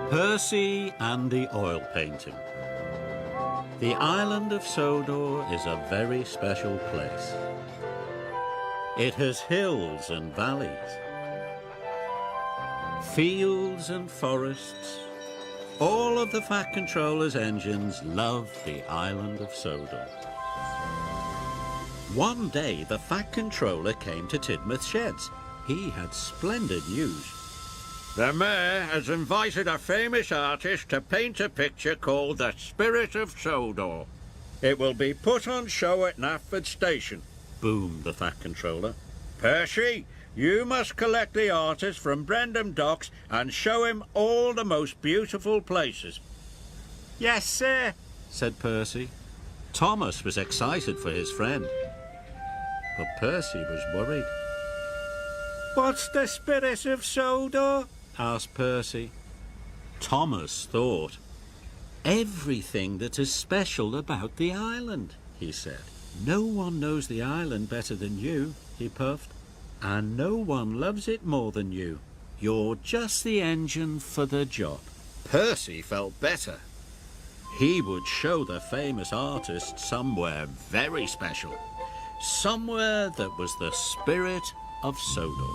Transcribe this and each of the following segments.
Percy and the oil painting. The island of Sodor is a very special place. It has hills and valleys, fields and forests. All of the Fat Controller's engines love the island of Sodor. One day the Fat Controller came to Tidmouth Sheds. He had splendid news. The Mayor has invited a famous artist to paint a picture called The Spirit of Sodor. It will be put on show at Knapford Station, Boomed the Fat Controller. Percy, you must collect the artist from Brendam Docks and show him all the most beautiful places. Yes, sir, said Percy. Thomas was excited for his friend, but Percy was worried. What's the Spirit of Sodor? Asked Percy. Thomas thought. Everything that is special about the island, he said. No one knows the island better than you, he puffed, and no one loves it more than you. You're just the engine for the job. Percy felt better. He would show the famous artist somewhere very special, somewhere that was the spirit of Sodor.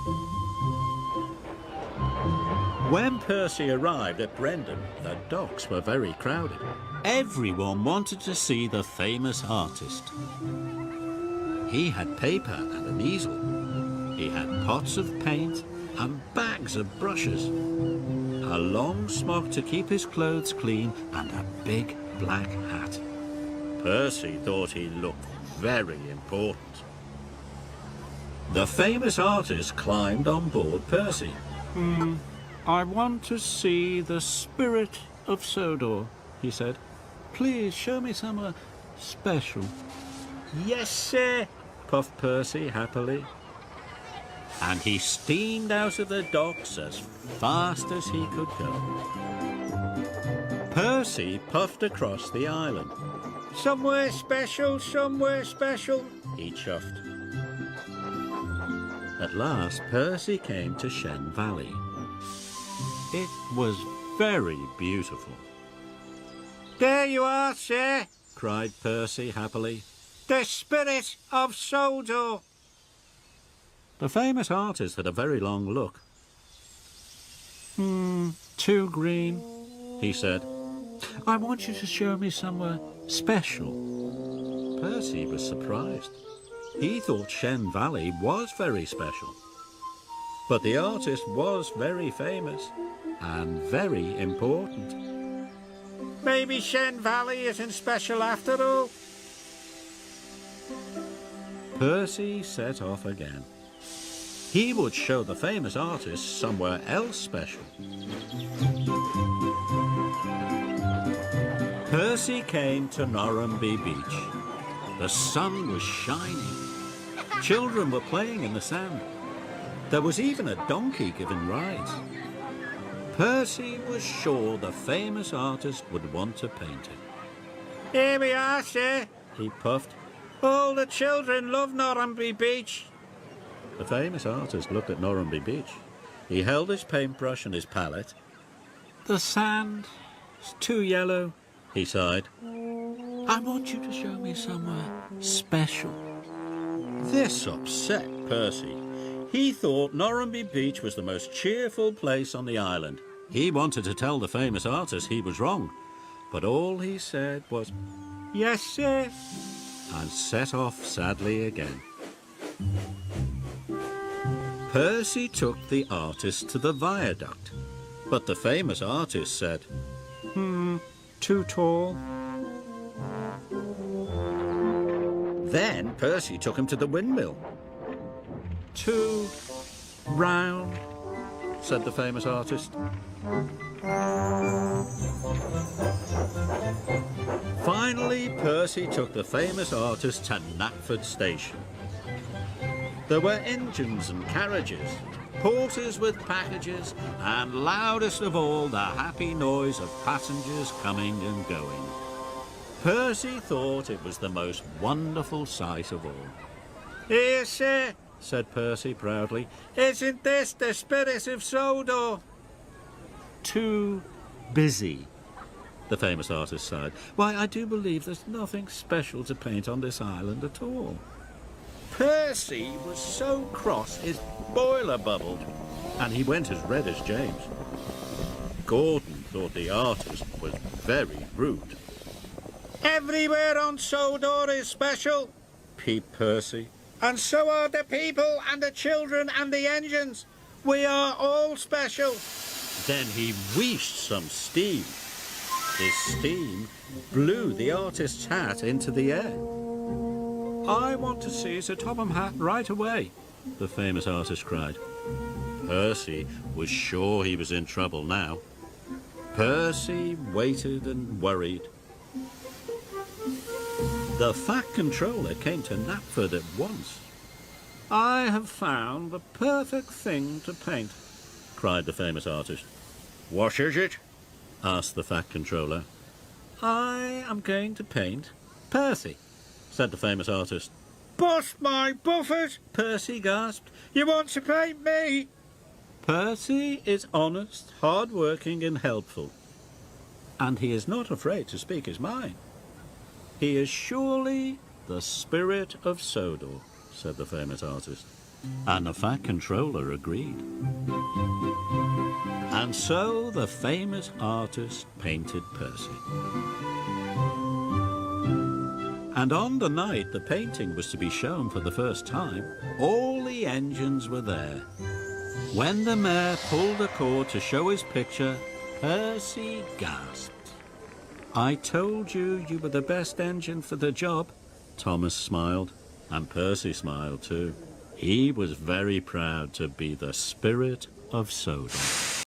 When Percy arrived at Brendam, the docks were very crowded. Everyone wanted to see the famous artist. He had paper and an easel. He had pots of paint and bags of brushes, a long smock to keep his clothes clean, and a big black hat. Percy thought he looked very important. The famous artist climbed on board Percy. I want to see the spirit of Sodor, he said. Please show me somewhere special. Yes, sir, puffed Percy happily. And he steamed out of the docks as fast as he could go. Percy puffed across the island. Somewhere special, he chuffed. At last, Percy came to Shen Valley. It was very beautiful. There you are, sir, cried Percy happily. The Spirit of Sodor. The famous artist had a very long look. Too green, he said. I want you to show me somewhere special. Percy was surprised. He thought Shen Valley was very special. But the artist was very famous and very important. Maybe Shen Valley isn't special after all. Percy set off again. He would show the famous artist somewhere else special. Percy came to Norrumby Beach. The sun was shining. Children were playing in the sand. There was even a donkey giving rides. Percy was sure the famous artist would want to paint him. Here we are, sir, he puffed. All the children love Norrumby Beach. The famous artist looked at Norrumby Beach. He held his paintbrush and his palette. The sand is too yellow, he sighed. I want you to show me somewhere special. This upset Percy. He thought Norrumby Beach was the most cheerful place on the island. He wanted to tell the famous artist he was wrong, but all he said was, Yes, sir, and set off sadly again. Percy took the artist to the viaduct, but the famous artist said, too tall. Then Percy took him to the windmill. Too round, said the famous artist. Finally, Percy took the famous artist to Knapford Station. There were engines and carriages, porters with packages, and loudest of all, the happy noise of passengers coming and going. Percy thought it was the most wonderful sight of all. Here, sir, said Percy proudly. Isn't this the Spirit of Sodor? Too busy. The famous artist sighed. Why, I do believe there's nothing special to paint on this island at all. Percy was so cross his boiler bubbled, and he went as red as James. Gordon thought the artist was very rude. Everywhere on Sodor is special, peeped Percy. and so are the people and the children and the engines. We are all special. Then he wheeshed some steam. His steam blew the artist's hat into the air. I want to see Sir Topham Hatt right away, the famous artist cried. Percy was sure he was in trouble now. Percy waited and worried. The Fat Controller came to Knapford at once. I have found the perfect thing to paint, cried the famous artist. What is it? Asked the Fat Controller. I am going to paint Percy, said the famous artist. Bust my buffers! Percy gasped. You want to paint me? Percy is honest, hard-working and helpful, and he is not afraid to speak his mind. He is surely the spirit of Sodor, said the famous artist. And the Fat Controller agreed. And so the famous artist painted Percy. And on the night the painting was to be shown for the first time, all the engines were there. When the mayor pulled the cord to show his picture, Percy gasped. I told you you were the best engine for the job. Thomas smiled, and Percy smiled too. He was very proud to be the spirit of Sodor.